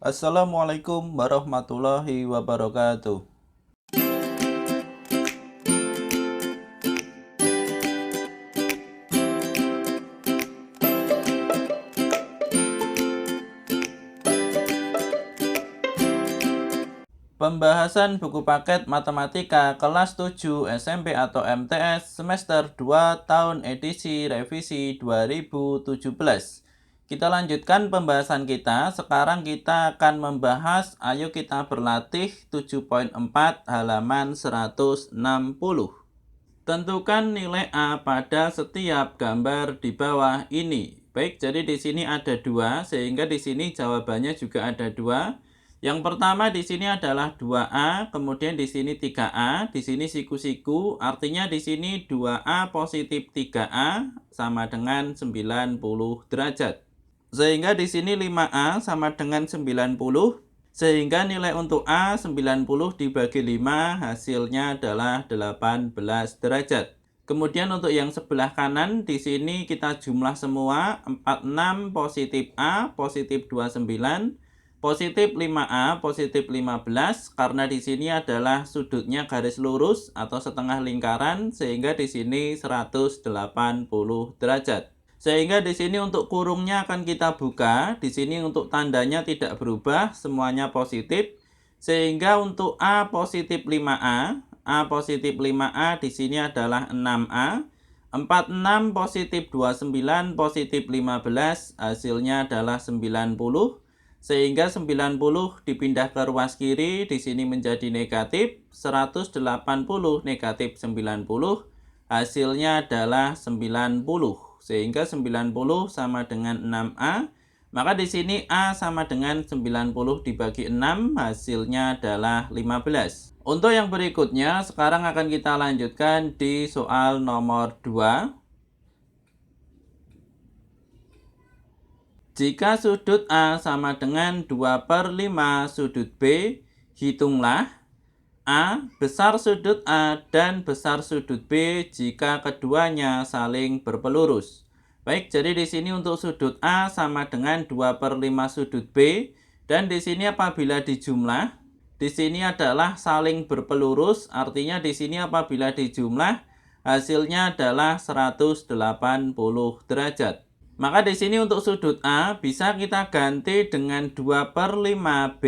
Assalamualaikum warahmatullahi wabarakatuh. Pembahasan buku paket matematika kelas 7 SMP atau MTS semester 2 tahun edisi revisi 2017. Kita lanjutkan pembahasan kita. Sekarang kita akan membahas Ayo Kita Berlatih 7.4 halaman 160. Tentukan nilai A pada setiap gambar di bawah ini. Baik, jadi di sini ada dua, sehingga di sini jawabannya juga ada dua. Yang pertama di sini adalah 2A, kemudian di sini 3A, di sini siku-siku, artinya di sini 2A positif 3A sama dengan 90 derajat. Sehingga di sini 5A sama dengan 90, sehingga nilai untuk A 90 dibagi 5 hasilnya adalah 18 derajat. Kemudian untuk yang sebelah kanan di sini kita jumlah semua 46 positif A positif 29 positif 5A positif 15 karena di sini adalah sudutnya garis lurus atau setengah lingkaran sehingga di sini 180 derajat. Sehingga di sini untuk kurungnya akan kita buka, di sini untuk tandanya tidak berubah, semuanya positif. Sehingga untuk A positif 5A, A positif 5A di sini adalah 6A. 46 positif 29 positif 15 hasilnya adalah 90. Sehingga 90 dipindah ke ruas kiri, di sini menjadi negatif, 180 negatif 90, hasilnya adalah 90. Sehingga 90 sama dengan 6A, maka di sini A sama dengan 90 dibagi 6, hasilnya adalah 15. Untuk yang berikutnya, sekarang akan kita lanjutkan di soal nomor 2. Jika sudut A sama dengan 2/5 sudut B, hitunglah A besar sudut A dan besar sudut B jika keduanya saling berpelurus. Baik, jadi di sini untuk sudut A sama dengan 2/5 sudut B, dan di sini apabila dijumlah, di sini adalah saling berpelurus, artinya di sini apabila dijumlah hasilnya adalah 180 derajat. Maka di sini untuk sudut A bisa kita ganti dengan 2/5 B,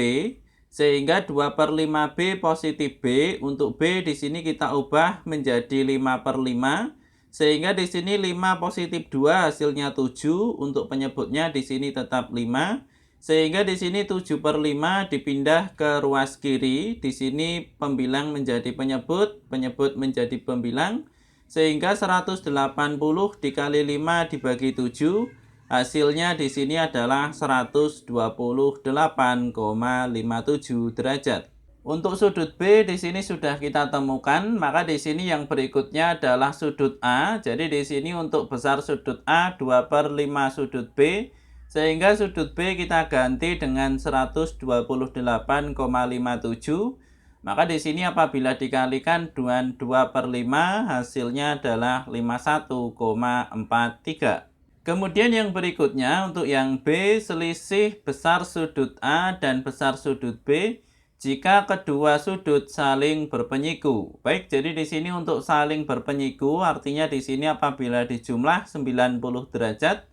sehingga 2/5 B positif B. Untuk B di sini kita ubah menjadi 5/5, sehingga di sini 5 positif 2 hasilnya 7. Untuk penyebutnya di sini tetap 5. Sehingga di sini 7/5 dipindah ke ruas kiri. Di sini pembilang menjadi penyebut, penyebut menjadi pembilang. Sehingga 180 dikali 5 dibagi 7, hasilnya di sini adalah 128,57 derajat. Untuk sudut B di sini sudah kita temukan, maka di sini yang berikutnya adalah sudut A. Jadi di sini untuk besar sudut A 2/5 sudut B, sehingga sudut B kita ganti dengan 128,57. Maka di sini apabila dikalikan dengan 2/5 hasilnya adalah 51,43. Kemudian yang berikutnya untuk yang B, selisih besar sudut A dan besar sudut B jika kedua sudut saling berpenyiku. Baik, jadi di sini untuk saling berpenyiku artinya di sini apabila dijumlah 90 derajat,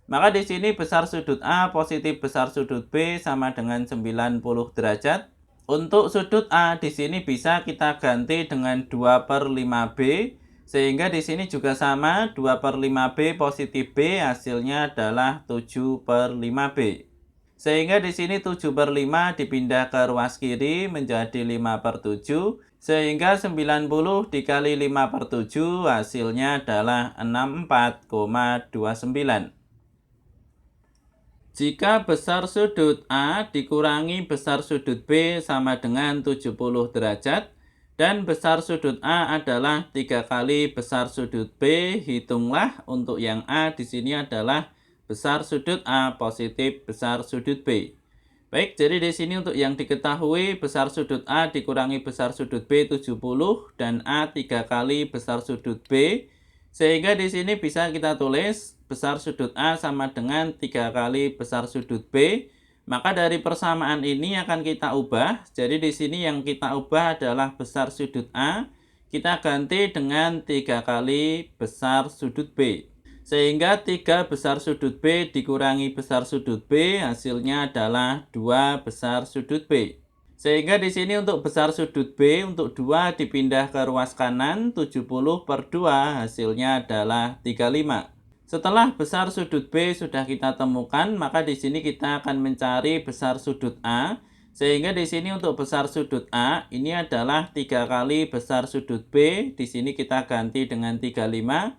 maka di sini besar sudut A positif besar sudut B sama dengan 90 derajat. Untuk sudut A di sini bisa kita ganti dengan 2/5 B, sehingga di sini juga sama 2/5 B positif B hasilnya adalah 7/5 B. Sehingga di sini 7/5 dipindah ke ruas kiri menjadi 5/7, sehingga 90 dikali 5/7 hasilnya adalah 64,29. Jika besar sudut A dikurangi besar sudut B sama dengan 70 derajat, dan besar sudut A adalah 3 kali besar sudut B, hitunglah untuk yang A di sini adalah besar sudut A positif besar sudut B. Baik, jadi di sini untuk yang diketahui besar sudut A dikurangi besar sudut B 70 dan A 3 kali besar sudut B. Sehingga di sini bisa kita tulis besar sudut A sama dengan 3 kali besar sudut B. Maka dari persamaan ini akan kita ubah. Jadi di sini yang kita ubah adalah besar sudut A. Kita ganti dengan 3 kali besar sudut B. Sehingga 3 besar sudut B dikurangi besar sudut B, hasilnya adalah 2 besar sudut B. Sehingga di sini untuk besar sudut B untuk 2 dipindah ke ruas kanan, 70 per 2 hasilnya adalah 35. Setelah besar sudut B sudah kita temukan, maka di sini kita akan mencari besar sudut A. Sehingga di sini untuk besar sudut A ini adalah 3 kali besar sudut B. Di sini kita ganti dengan 35.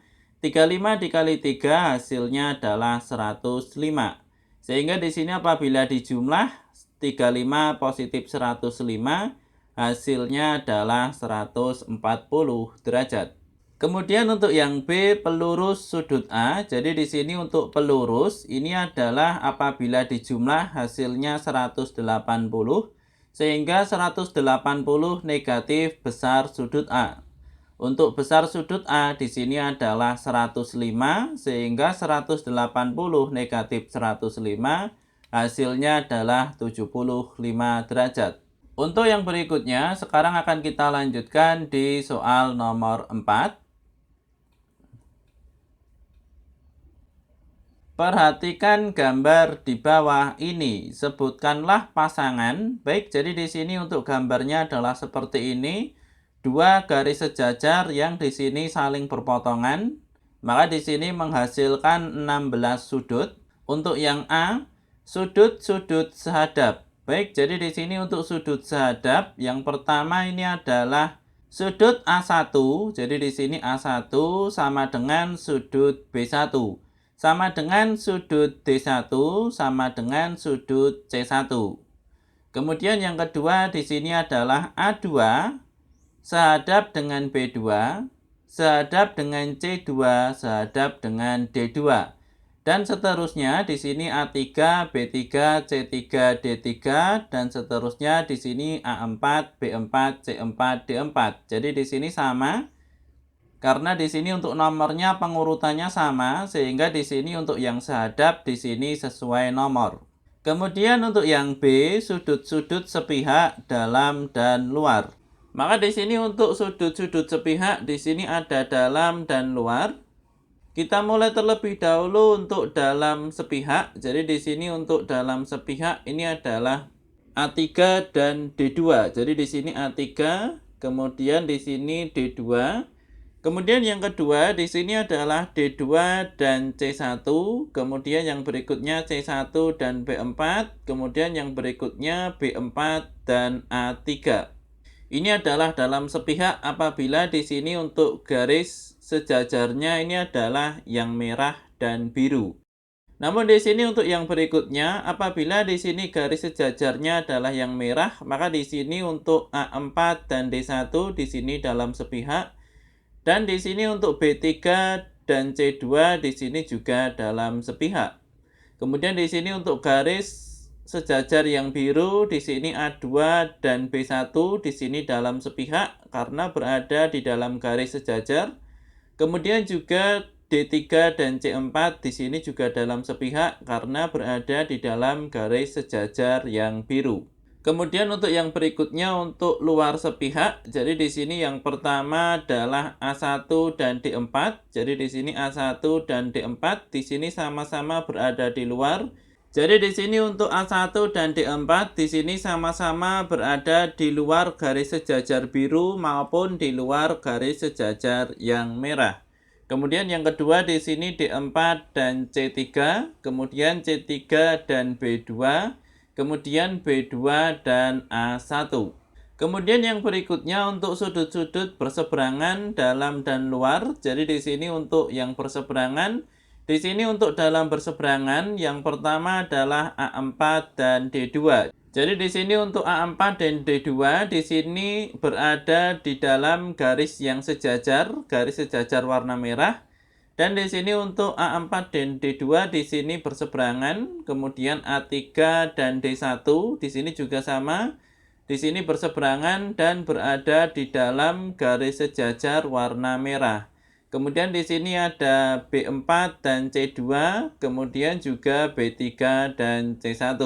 35 dikali 3 hasilnya adalah 105. Sehingga di sini apabila dijumlah 35 positif 105, hasilnya adalah 140 derajat. Kemudian untuk yang B, pelurus sudut A. Jadi di sini untuk pelurus ini adalah apabila dijumlah hasilnya 180, sehingga 180 negatif besar sudut A. Untuk besar sudut A di sini adalah 105, sehingga 180 negatif 105 hasilnya adalah 75 derajat. Untuk yang berikutnya, sekarang akan kita lanjutkan di soal nomor 4. Perhatikan gambar di bawah ini. Sebutkanlah pasangan. Baik, jadi di sini untuk gambarnya adalah seperti ini. 2 garis sejajar yang di sini saling berpotongan. Maka di sini menghasilkan 16 sudut. Untuk yang A, sudut-sudut sehadap. Baik, jadi di sini untuk sudut sehadap, yang pertama ini adalah sudut A1. Jadi di sini A1 sama dengan sudut B1. Sama dengan sudut D1 sama dengan sudut C1. Kemudian yang kedua di sini adalah A2 sehadap dengan B2, sehadap dengan C2, sehadap dengan D2. Dan seterusnya di sini A3, B3, C3, D3 dan seterusnya di sini A4, B4, C4, D4. Jadi di sini sama karena di sini untuk nomornya pengurutannya sama sehingga di sini untuk yang sehadap di sini sesuai nomor. Kemudian untuk yang B, sudut-sudut sepihak dalam dan luar. Maka di sini untuk sudut-sudut sepihak di sini ada dalam dan luar. Kita mulai terlebih dahulu untuk dalam sepihak. Jadi di sini untuk dalam sepihak ini adalah A3 dan D2. Jadi di sini A3, kemudian di sini D2. Kemudian yang kedua di sini adalah D2 dan C1. Kemudian yang berikutnya C1 dan B4. Kemudian yang berikutnya B4 dan A3. Ini adalah dalam sepihak apabila di sini untuk garis sejajarnya ini adalah yang merah dan biru. Namun di sini untuk yang berikutnya apabila di sini garis sejajarnya adalah yang merah, maka di sini untuk A4 dan D1 di sini dalam sepihak dan di sini untuk B3 dan C2 di sini juga dalam sepihak. Kemudian di sini untuk garis sejajar yang biru di sini A2 dan B1 di sini dalam sepihak karena berada di dalam garis sejajar. Kemudian juga D3 dan C4 di sini juga dalam sepihak karena berada di dalam garis sejajar yang biru. Kemudian untuk yang berikutnya untuk luar sepihak, jadi di sini yang pertama adalah A1 dan D4. Jadi di sini A1 dan D4 di sini sama-sama berada di luar. Jadi di sini untuk A1 dan D4 di sini sama-sama berada di luar garis sejajar biru maupun di luar garis sejajar yang merah. Kemudian yang kedua di sini D4 dan C3, kemudian C3 dan B2, kemudian B2 dan A1. Kemudian yang berikutnya untuk sudut-sudut berseberangan dalam dan luar. Jadi di sini untuk yang berseberangan, di sini untuk dalam berseberangan yang pertama adalah A4 dan D2. Jadi di sini untuk A4 dan D2 di sini berada di dalam garis yang sejajar, garis sejajar warna merah. Dan di sini untuk A4 dan D2 di sini berseberangan, kemudian A3 dan D1 di sini juga sama. Di sini berseberangan dan berada di dalam garis sejajar warna merah. Kemudian di sini ada B4 dan C2, kemudian juga B3 dan C1.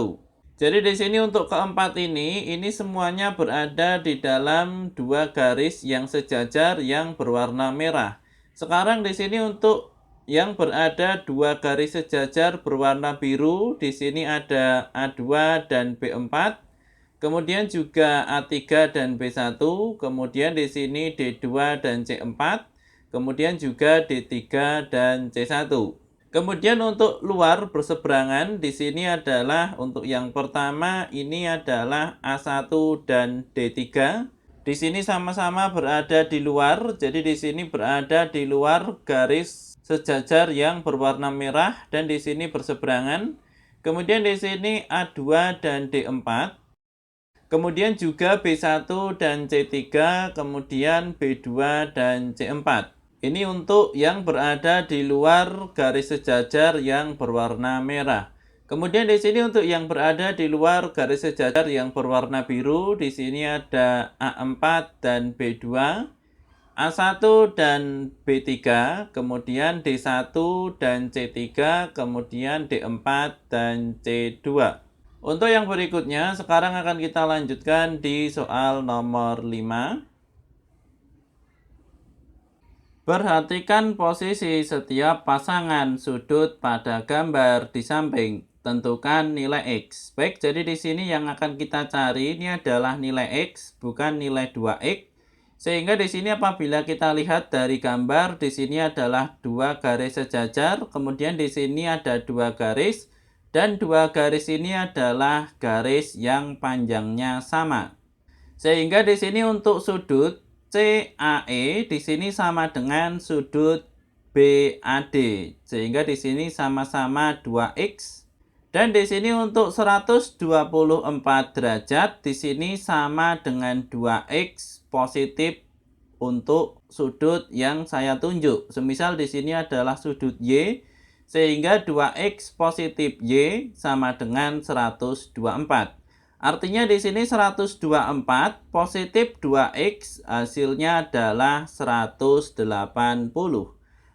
Jadi di sini untuk keempat ini semuanya berada di dalam dua garis yang sejajar yang berwarna merah. Sekarang di sini untuk yang berada dua garis sejajar berwarna biru, di sini ada A2 dan B4. Kemudian juga A3 dan B1, kemudian di sini D2 dan C4, kemudian juga D3 dan C1. Kemudian untuk luar berseberangan di sini adalah untuk yang pertama ini adalah A1 dan D3. Di sini sama-sama berada di luar, jadi di sini berada di luar garis sejajar yang berwarna merah dan di sini berseberangan. Kemudian di sini A2 dan D4. Kemudian juga B1 dan C3, kemudian B2 dan C4. Ini untuk yang berada di luar garis sejajar yang berwarna merah. Kemudian di sini untuk yang berada di luar garis sejajar yang berwarna biru, di sini ada A4 dan B2, A1 dan B3, kemudian D1 dan C3, kemudian D4 dan C2. Untuk yang berikutnya, sekarang akan kita lanjutkan di soal nomor 5. Perhatikan posisi setiap pasangan sudut pada gambar di samping. Tentukan nilai X. Baik, jadi di sini yang akan kita cari ini adalah nilai X, bukan nilai 2X. Sehingga di sini apabila kita lihat dari gambar, di sini adalah dua garis sejajar, kemudian di sini ada dua garis, dan dua garis ini adalah garis yang panjangnya sama. Sehingga di sini untuk sudut CAE di sini sama dengan sudut BAD. Sehingga di sini sama-sama 2X. Dan di sini untuk 124 derajat di sini sama dengan 2X positif untuk sudut yang saya tunjuk. Semisal di sini adalah sudut Y, sehingga 2X positif Y sama dengan 124. Artinya di sini 124 positif 2X hasilnya adalah 180.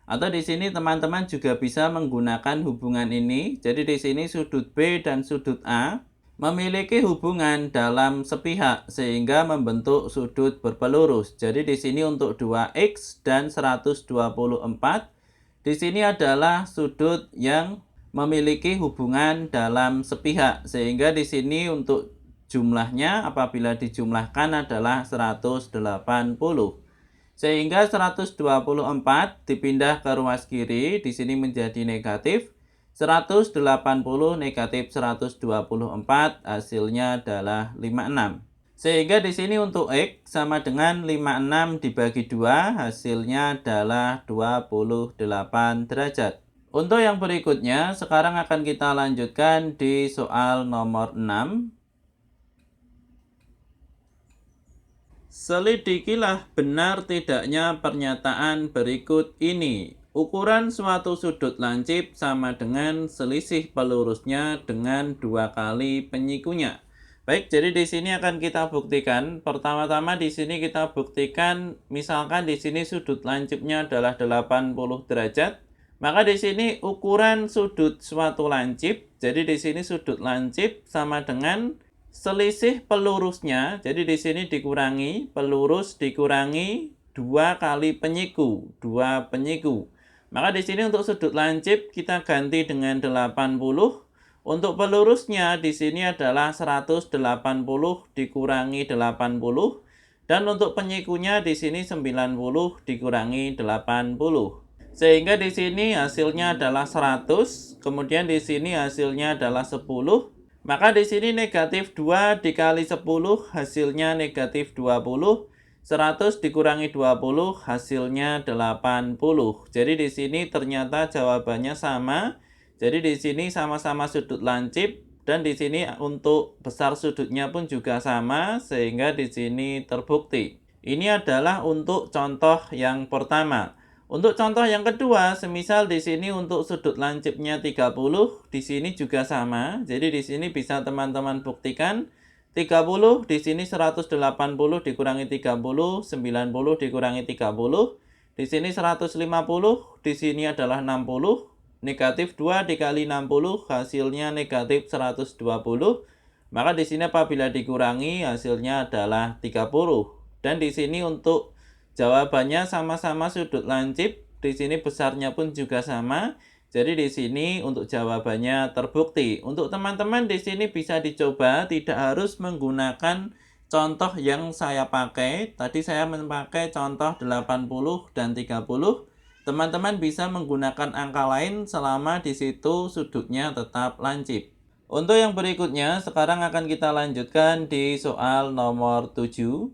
Atau di sini teman-teman juga bisa menggunakan hubungan ini. Jadi di sini sudut B dan sudut A memiliki hubungan dalam sepihak sehingga membentuk sudut berpelurus. Jadi di sini untuk 2X dan 124 di sini adalah sudut yang memiliki hubungan dalam sepihak sehingga di sini untuk jumlahnya apabila dijumlahkan adalah 180. Sehingga 124 dipindah ke ruas kiri, di sini menjadi negatif. 180 negatif 124 hasilnya adalah 56. Sehingga di sini untuk X sama dengan 56 dibagi 2 hasilnya adalah 28 derajat. Untuk yang berikutnya, sekarang akan kita lanjutkan di soal nomor 6. Selidikilah benar tidaknya pernyataan berikut ini. Ukuran suatu sudut lancip sama dengan selisih pelurusnya dengan 2 kali penyikunya. Baik, jadi di sini akan kita buktikan. Pertama-tama di sini kita buktikan, misalkan di sini sudut lancipnya adalah 80 derajat. Maka di sini ukuran sudut suatu lancip, jadi di sini sudut lancip sama dengan selisih pelurusnya, jadi di sini dikurangi, pelurus dikurangi 2 kali penyiku, 2 penyiku. Maka di sini untuk sudut lancip kita ganti dengan 80. Untuk pelurusnya di sini adalah 180 dikurangi 80. Dan untuk penyikunya di sini 90 dikurangi 80. Sehingga di sini hasilnya adalah 100, kemudian di sini hasilnya adalah 10. Maka di sini negatif 2 dikali 10 hasilnya negatif 20. 100 dikurangi 20 hasilnya 80. Jadi di sini ternyata jawabannya sama. Jadi di sini sama-sama sudut lancip dan di sini untuk besar sudutnya pun juga sama sehingga di sini terbukti. Ini adalah untuk contoh yang pertama. Untuk contoh yang kedua, semisal di sini untuk sudut lancipnya 30, di sini juga sama. Jadi di sini bisa teman-teman buktikan 30, di sini 180 dikurangi 30, 90 dikurangi 30. Di sini 150, di sini adalah 60. Negatif 2 dikali 60 hasilnya negatif 120. Maka di sini apabila dikurangi hasilnya adalah 30. Dan di sini untuk jawabannya sama-sama sudut lancip, di sini besarnya pun juga sama. Jadi di sini untuk jawabannya terbukti. Untuk teman-teman di sini bisa dicoba, tidak harus menggunakan contoh yang saya pakai. Tadi saya memakai contoh 80 dan 30. Teman-teman bisa menggunakan angka lain selama di situ sudutnya tetap lancip. Untuk yang berikutnya, sekarang akan kita lanjutkan di soal nomor 7.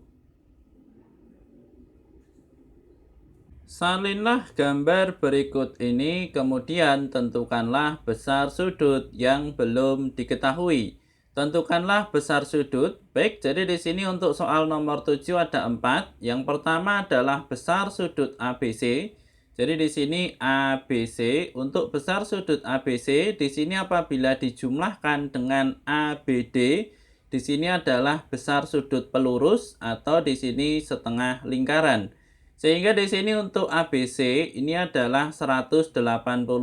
Salinlah gambar berikut ini, kemudian tentukanlah besar sudut yang belum diketahui. Tentukanlah besar sudut. Baik, jadi di sini untuk soal nomor 7 ada 4. Yang pertama adalah besar sudut ABC. Jadi di sini ABC, untuk besar sudut ABC, di sini apabila dijumlahkan dengan ABD, di sini adalah besar sudut pelurus atau di sini setengah lingkaran. Sehingga di sini untuk ABC ini adalah 180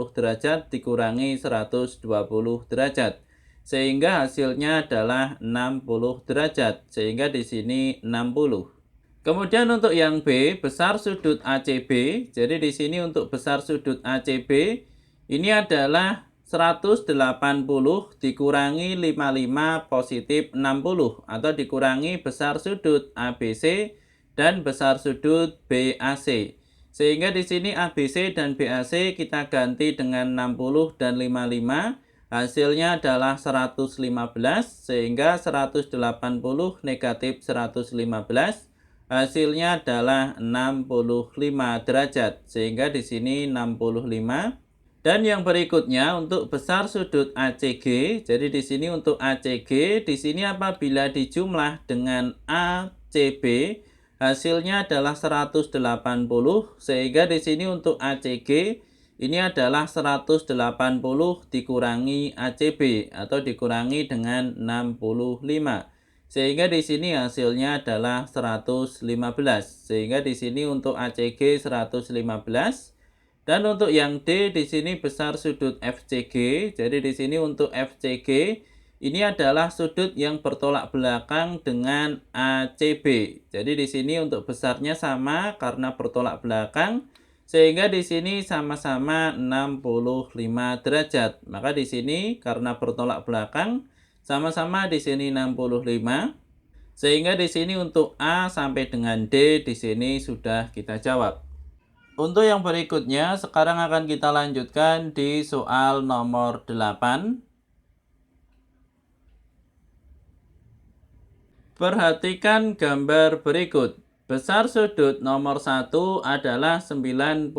derajat dikurangi 120 derajat. Sehingga hasilnya adalah 60 derajat. Sehingga di sini 60. Kemudian untuk yang B, besar sudut ACB. Jadi di sini untuk besar sudut ACB ini adalah 180 dikurangi 55 positif 60 atau dikurangi besar sudut ABC dan besar sudut BAC. Sehingga di sini ABC dan BAC kita ganti dengan 60 dan 55. Hasilnya adalah 115 sehingga 180 negatif 115. Hasilnya adalah 65 derajat, sehingga di sini 65. Dan yang berikutnya untuk besar sudut ACG, jadi di sini untuk ACG, di sini apabila dijumlah dengan ACB, hasilnya adalah 180, sehingga di sini untuk ACG ini adalah 180 dikurangi ACB atau dikurangi dengan 65. Sehingga di sini hasilnya adalah 115. Sehingga di sini untuk ACG 115. Dan untuk yang D di sini besar sudut FCG. Jadi di sini untuk FCG ini adalah sudut yang bertolak belakang dengan ACB. Jadi di sini untuk besarnya sama karena bertolak belakang. Sehingga di sini sama-sama 65 derajat. Maka di sini karena bertolak belakang sama-sama di sini 65. Sehingga di sini untuk A sampai dengan D di sini sudah kita jawab. Untuk yang berikutnya sekarang akan kita lanjutkan di soal nomor 8. Perhatikan gambar berikut. Besar sudut nomor 1 adalah 95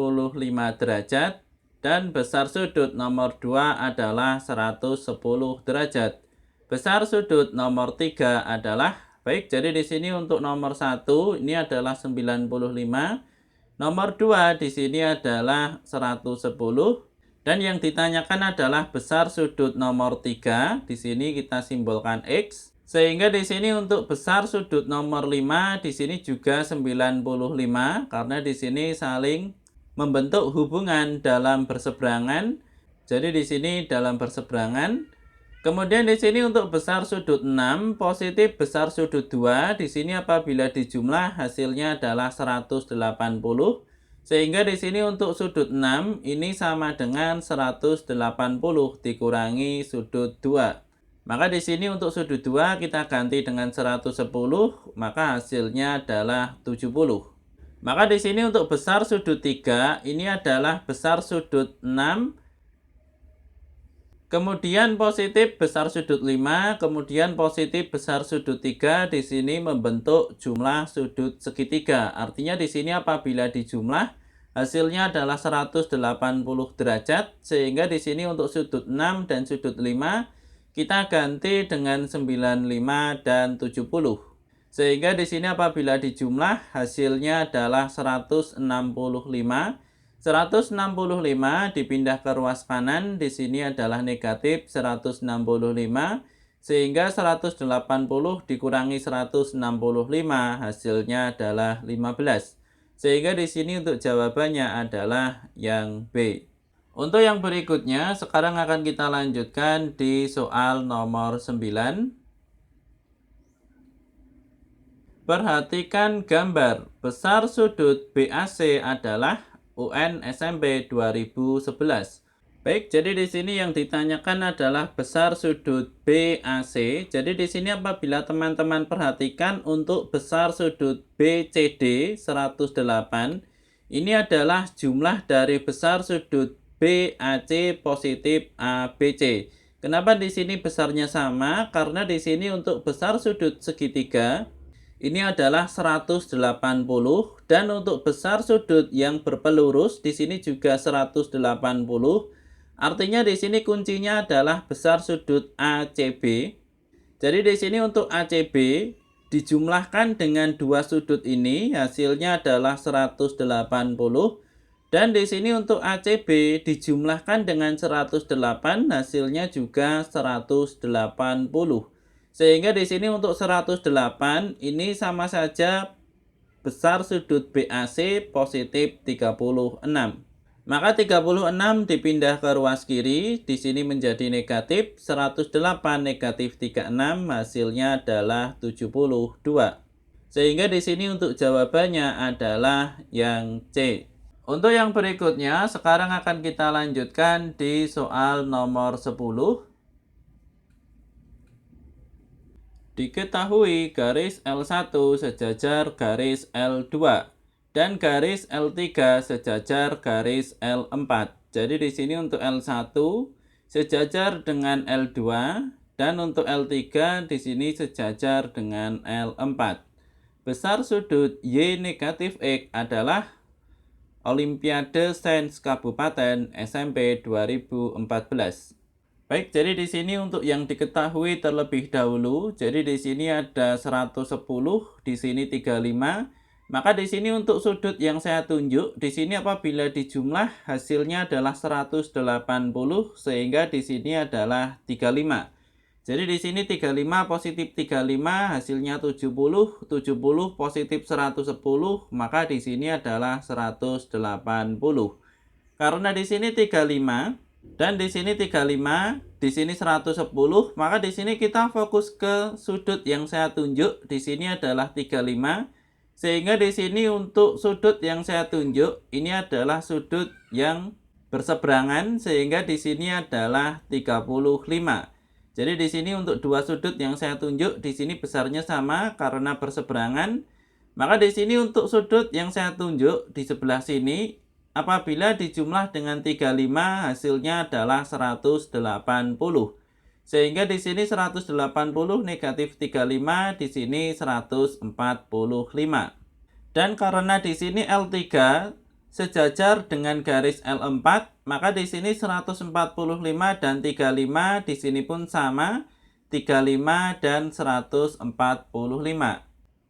derajat dan besar sudut nomor 2 adalah 110 derajat. Besar sudut nomor 3 adalah, baik, jadi di sini untuk nomor 1 ini adalah 95, nomor 2 di sini adalah 110, dan yang ditanyakan adalah besar sudut nomor 3, di sini kita simbolkan X. Sehingga di sini untuk besar sudut nomor 5 di sini juga 95 karena di sini saling membentuk hubungan dalam berseberangan. Jadi di sini dalam berseberangan. Kemudian di sini untuk besar sudut 6 positif besar sudut 2 di sini apabila dijumlah hasilnya adalah 180. Sehingga di sini untuk sudut 6 ini sama dengan 180 dikurangi sudut 2. Maka di sini untuk sudut 2 kita ganti dengan 110, maka hasilnya adalah 70. Maka di sini untuk besar sudut 3 ini adalah besar sudut 6, kemudian positif besar sudut 5, kemudian positif besar sudut 3 di sini membentuk jumlah sudut segitiga. Artinya di sini apabila dijumlah hasilnya adalah 180 derajat, sehingga di sini untuk sudut 6 dan sudut 5 kita ganti dengan 95 dan 70. Sehingga di sini apabila dijumlah hasilnya adalah 165. 165 dipindah ke ruas kanan, di sini adalah negatif 165, sehingga 180 dikurangi 165 hasilnya adalah 15. Sehingga di sini untuk jawabannya adalah yang B. Untuk yang berikutnya sekarang akan kita lanjutkan di soal nomor 9. Perhatikan gambar. Besar sudut BAC adalah UN SMP 2011. Baik, jadi di sini yang ditanyakan adalah besar sudut BAC. Jadi di sini apabila teman-teman perhatikan untuk besar sudut BCD 108, ini adalah jumlah dari besar sudut BAC positif ABC. Kenapa di sini besarnya sama? Karena di sini untuk besar sudut segitiga ini adalah 180 dan untuk besar sudut yang berpelurus di sini juga 180. Artinya di sini kuncinya adalah besar sudut ACB. Jadi di sini untuk ACB dijumlahkan dengan dua sudut ini hasilnya adalah 180 dan di sini untuk ACB dijumlahkan dengan 108 hasilnya juga 180. Sehingga di sini untuk 108 ini sama saja besar sudut BAC positif 36. Maka 36 dipindah ke ruas kiri, di sini menjadi negatif, 108 negatif 36 hasilnya adalah 72. Sehingga di sini untuk jawabannya adalah yang C. Untuk yang berikutnya, sekarang akan kita lanjutkan di soal nomor 10. Diketahui garis L1 sejajar garis L2 dan garis L3 sejajar garis L4. Jadi di sini untuk L1 sejajar dengan L2 dan untuk L3 di sini sejajar dengan L4. Besar sudut Y negatif X adalah Olimpiade Sains Kabupaten SMP 2014. Baik, jadi di sini untuk yang diketahui terlebih dahulu, jadi di sini ada 110, di sini 35. Maka di sini untuk sudut yang saya tunjuk, di sini apabila dijumlah hasilnya adalah 180 sehingga di sini adalah 35. Jadi di sini 35 positif 35 hasilnya 70, 70 positif 110, maka di sini adalah 180. Karena di sini 35 dan di sini 35, di sini 110, maka di sini kita fokus ke sudut yang saya tunjuk. Di sini adalah 35. Sehingga di sini untuk sudut yang saya tunjuk, ini adalah sudut yang berseberangan sehingga di sini adalah 35. Jadi di sini untuk dua sudut yang saya tunjuk, di sini besarnya sama karena berseberangan. Maka di sini untuk sudut yang saya tunjuk di sebelah sini, apabila dijumlah dengan 35 hasilnya adalah 180. Sehingga di sini 180 negatif 35, di sini 145. Dan karena di sini L3 sejajar dengan garis L4, maka di sini 145 dan 35 di sini pun sama, 35 dan 145.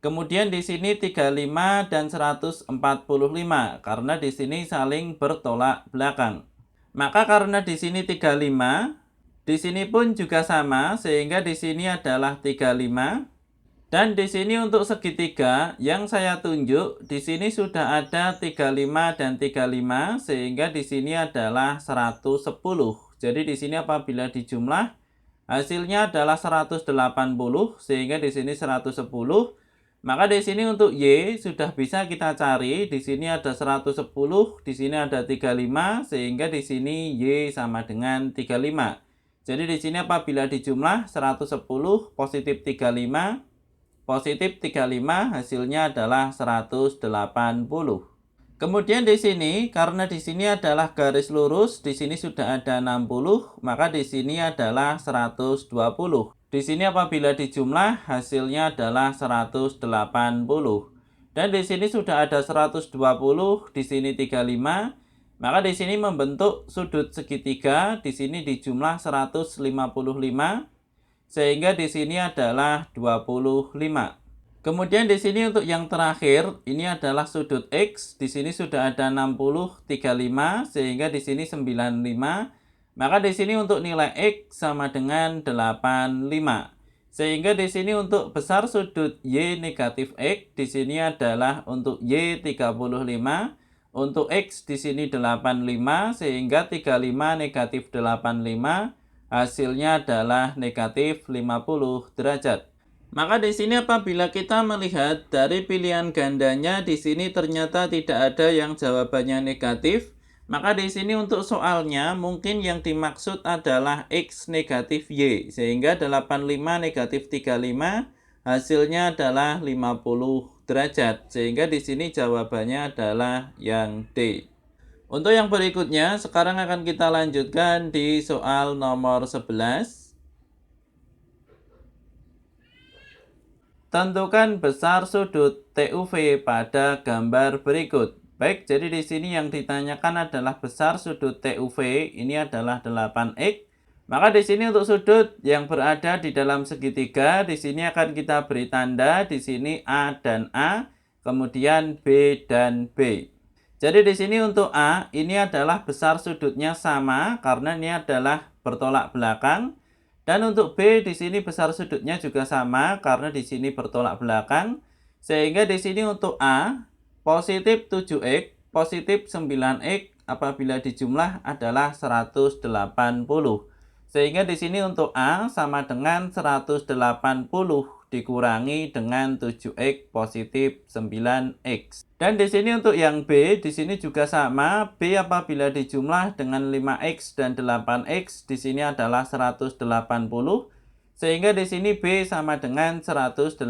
Kemudian di sini 35 dan 145 karena di sini saling bertolak belakang. Maka karena di sini 35, di sini pun juga sama sehingga di sini adalah 35. Dan di sini untuk segitiga yang saya tunjuk, di sini sudah ada 35 dan 35 sehingga di sini adalah 110. Jadi di sini apabila dijumlah hasilnya adalah 180 sehingga di sini 110. Maka di sini untuk Y sudah bisa kita cari, di sini ada 110, di sini ada 35 sehingga di sini Y sama dengan 35. Jadi di sini apabila dijumlah 110 positif 35 positif 35 hasilnya adalah 180. Kemudian di sini karena di sini adalah garis lurus, di sini sudah ada 60, maka di sini adalah 120. Di sini apabila dijumlah hasilnya adalah 180. Dan di sini sudah ada 120, di sini 35. Maka di sini membentuk sudut segitiga, di sini dijumlah 155 sehingga di sini adalah 25. Kemudian di sini untuk yang terakhir ini adalah sudut X, di sini sudah ada 60, 35 sehingga di sini 95. Maka di sini untuk nilai X sama dengan 85. Sehingga di sini untuk besar sudut Y negatif X di sini adalah untuk Y 35, untuk X di sini 85 sehingga 35 negatif 85 hasilnya adalah negatif 50 derajat. Maka di sini apabila kita melihat dari pilihan gandanya di sini ternyata tidak ada yang jawabannya negatif, maka di sini untuk soalnya mungkin yang dimaksud adalah X negatif Y, sehingga 85 negatif 35 hasilnya adalah 50 derajat, sehingga di sini jawabannya adalah yang D. Untuk yang berikutnya, sekarang akan kita lanjutkan di soal nomor 11. Tentukan besar sudut TUV pada gambar berikut. Baik, jadi di sini yang ditanyakan adalah besar sudut TUV, ini adalah 8x. Maka di sini untuk sudut yang berada di dalam segitiga, di sini akan kita beri tanda di sini A dan A, kemudian B dan B. Jadi di sini untuk A, ini adalah besar sudutnya sama karena ini adalah bertolak belakang. Dan untuk B di sini besar sudutnya juga sama karena di sini bertolak belakang. Sehingga di sini untuk A positif 7x, positif 9x apabila dijumlah adalah 180. Sehingga di sini untuk A sama dengan 180 dikurangi dengan 7x positif 9x. Dan di sini untuk yang B, di sini juga sama. B apabila dijumlah dengan 5x dan 8x, di sini adalah 180. Sehingga di sini B sama dengan 180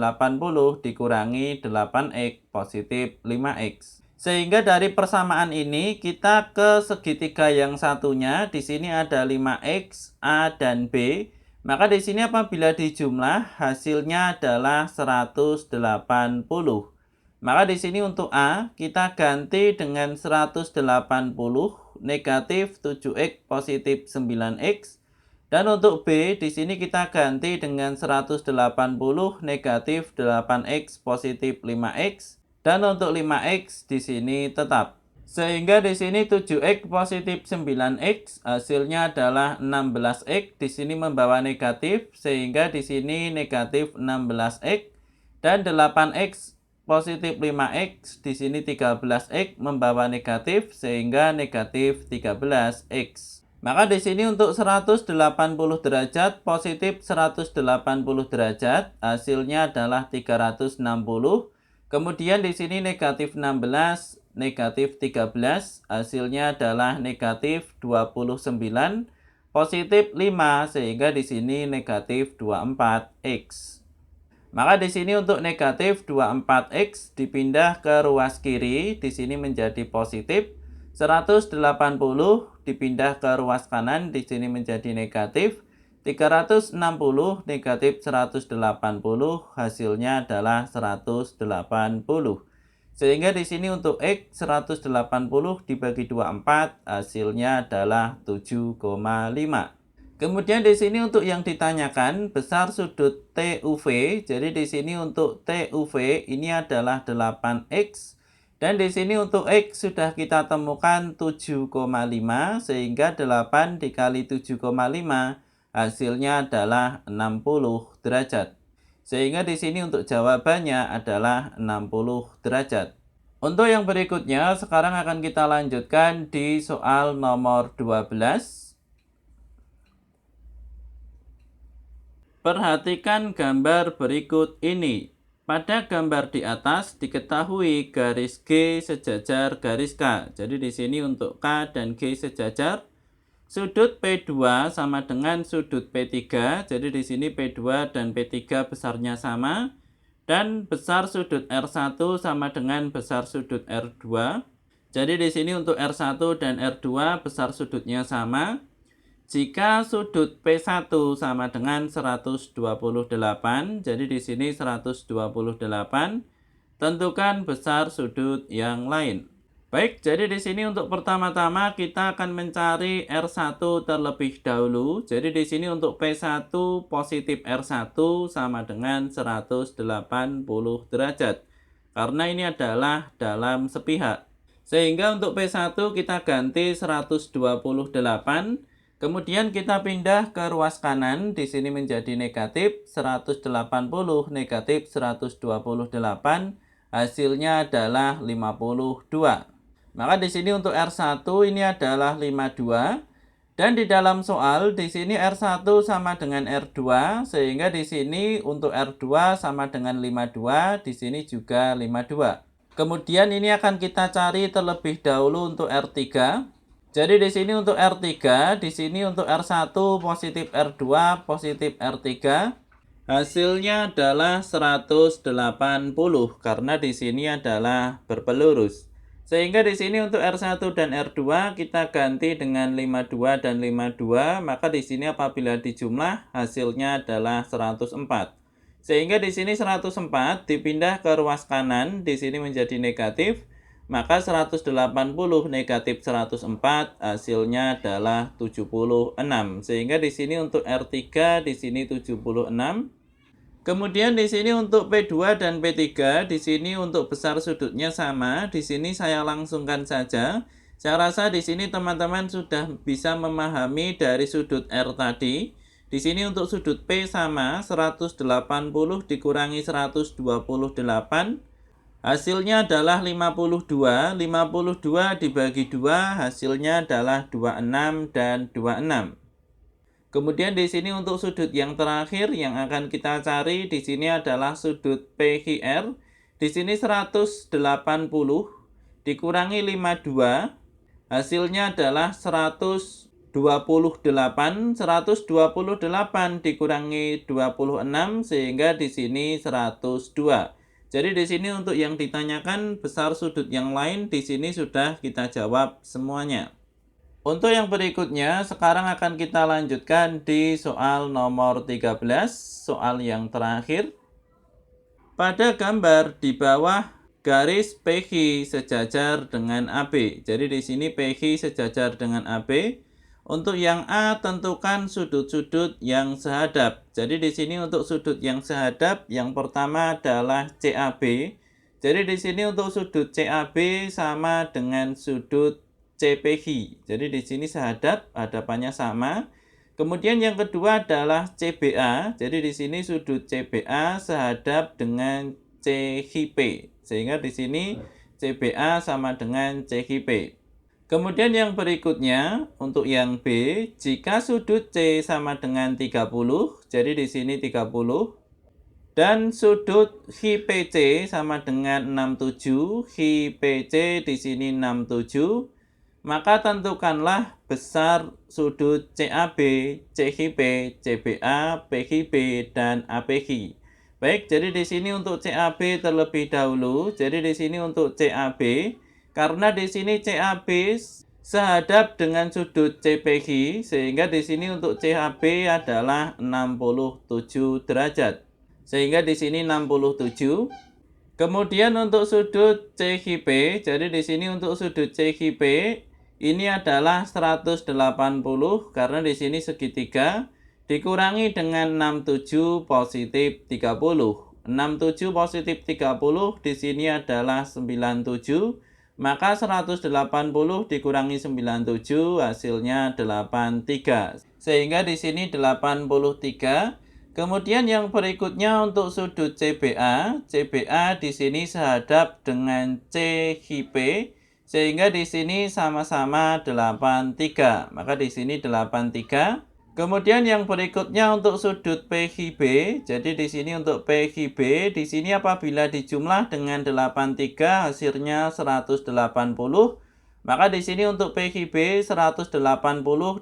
dikurangi 8x positif 5x. Sehingga dari persamaan ini kita ke segitiga yang satunya, di sini ada 5x, A dan B. Maka di sini apabila dijumlah hasilnya adalah 180. Maka di sini untuk A kita ganti dengan 180 negatif 7x positif 9x. Dan untuk B di sini kita ganti dengan 180 negatif 8x positif 5x. Dan untuk 5x di sini tetap. Sehingga di sini 7x positif 9x hasilnya adalah 16x. Di sini membawa negatif sehingga di sini negatif 16x. Dan 8x positif 5x di sini 13x membawa negatif sehingga negatif 13x. Maka di sini untuk 180 derajat positif 180 derajat hasilnya adalah 360. Kemudian di sini negatif 16, negatif 13, hasilnya adalah negatif 29, positif 5, sehingga di sini negatif 24x. Maka di sini untuk negatif 24x dipindah ke ruas kiri, di sini menjadi positif. 180 dipindah ke ruas kanan, di sini menjadi negatif. 360 negatif 180 hasilnya adalah 180. Sehingga di sini untuk X 180 dibagi 24 hasilnya adalah 7,5. Kemudian di sini untuk yang ditanyakan besar sudut TUV. Jadi di sini untuk TUV ini adalah 8x. Dan di sini untuk X sudah kita temukan 7,5 sehingga 8 dikali 7,5 hasilnya adalah 60 derajat. Sehingga di sini untuk jawabannya adalah 60 derajat. Untuk yang berikutnya, sekarang akan kita lanjutkan di soal nomor 12. Perhatikan gambar berikut ini. Pada gambar di atas diketahui garis G sejajar garis K. Jadi di sini untuk K dan G sejajar. Sudut P2 sama dengan sudut P3. Jadi di sini P2 dan P3 besarnya sama. Dan besar sudut R1 sama dengan besar sudut R2. Jadi di sini untuk R1 dan R2 besar sudutnya sama. Jika sudut P1 sama dengan 128, jadi di sini 128, tentukan besar sudut yang lain. Baik, jadi di sini untuk pertama-tama kita akan mencari R1 terlebih dahulu. Jadi di sini untuk P1 positif R1 sama dengan 180 derajat. Karena ini adalah dalam sepihak. Sehingga untuk P1 kita ganti 128. Kemudian kita pindah ke ruas kanan. Di sini menjadi negatif 180 negatif 128. Hasilnya adalah 52. Maka di sini untuk R1 ini adalah 52. Dan di dalam soal di sini R1 sama dengan R2 sehingga di sini untuk R2 sama dengan 52, di sini juga 52. Kemudian ini akan kita cari terlebih dahulu untuk R3. Jadi di sini untuk R3, di sini untuk R1 positif R2 positif R3. Hasilnya adalah 180 karena di sini adalah berpelurus. Sehingga di sini untuk R1 dan R2 kita ganti dengan 52 dan 52, maka di sini apabila dijumlah hasilnya adalah 104. Sehingga di sini 104 dipindah ke ruas kanan, di sini menjadi negatif, maka 180 negatif 104 hasilnya adalah 76. Sehingga di sini untuk R3 di sini 76. Kemudian di sini untuk P2 dan P3, di sini untuk besar sudutnya sama, di sini saya langsungkan saja. Saya rasa di sini teman-teman sudah bisa memahami dari sudut R tadi. Di sini untuk sudut P sama, 180 dikurangi 128, hasilnya adalah 52. 52 dibagi 2, hasilnya adalah 26 dan 26. Kemudian di sini untuk sudut yang terakhir yang akan kita cari di sini adalah sudut PQR. Di sini 180 dikurangi 52, hasilnya adalah 128. 128 dikurangi 26 sehingga di sini 102. Jadi di sini untuk yang ditanyakan besar sudut yang lain di sini sudah kita jawab semuanya. Untuk yang berikutnya, sekarang akan kita lanjutkan di soal nomor 13, soal yang terakhir. Pada gambar di bawah garis PQ sejajar dengan AB. Jadi di sini PQ sejajar dengan AB. Untuk yang A, tentukan sudut-sudut yang sehadap. Jadi di sini untuk sudut yang sehadap, yang pertama adalah CAB. Jadi di sini untuk sudut CAB sama dengan sudut CPQ. Jadi di sini sehadap, hadapannya sama. Kemudian yang kedua adalah CBA. Jadi di sini sudut CBA sehadap dengan CQP. Sehingga di sini CBA sama dengan CQP. Kemudian yang berikutnya untuk yang B, jika sudut C sama dengan 30, jadi di sini 30. Dan sudut HPC sama dengan 67, HPC di sini 67. Maka tentukanlah besar sudut CAB, CQP, CBA, PQB, dan APQ. Baik, jadi di sini untuk CAB terlebih dahulu. Jadi di sini untuk CAB, karena di sini CAB sehadap dengan sudut CPQ, sehingga di sini untuk CAB adalah 67 derajat. Sehingga di sini 67. Kemudian untuk sudut CQP, jadi di sini untuk sudut CQP ini adalah 180 karena di sini segitiga dikurangi dengan 67 positif 30. 67 positif 30 di sini adalah 97. Maka 180 dikurangi 97 hasilnya 83. Sehingga di sini 83. Kemudian yang berikutnya untuk sudut CBA. CBA di sini sehadap dengan CQP. Sehingga di sini sama-sama 83. Maka di sini 83. Kemudian yang berikutnya untuk sudut PQB. Jadi di sini untuk PQB, di sini apabila dijumlah dengan 83 hasilnya 180. Maka di sini untuk PQB 180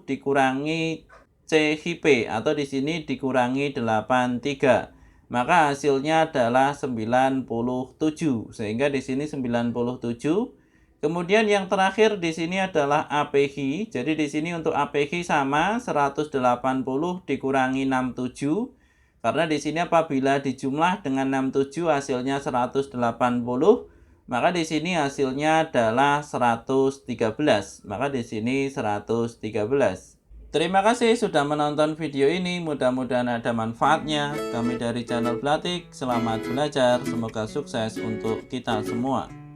dikurangi CQP atau di sini dikurangi 83. Maka hasilnya adalah 97. Sehingga di sini 97. Kemudian yang terakhir di sini adalah APQ. Jadi di sini untuk APQ sama 180 dikurangi 67. Karena di sini apabila dijumlah dengan 67 hasilnya 180. Maka di sini hasilnya adalah 113. Maka di sini 113. Terima kasih sudah menonton video ini. Mudah-mudahan ada manfaatnya. Kami dari channel Blatik, selamat belajar. Semoga sukses untuk kita semua.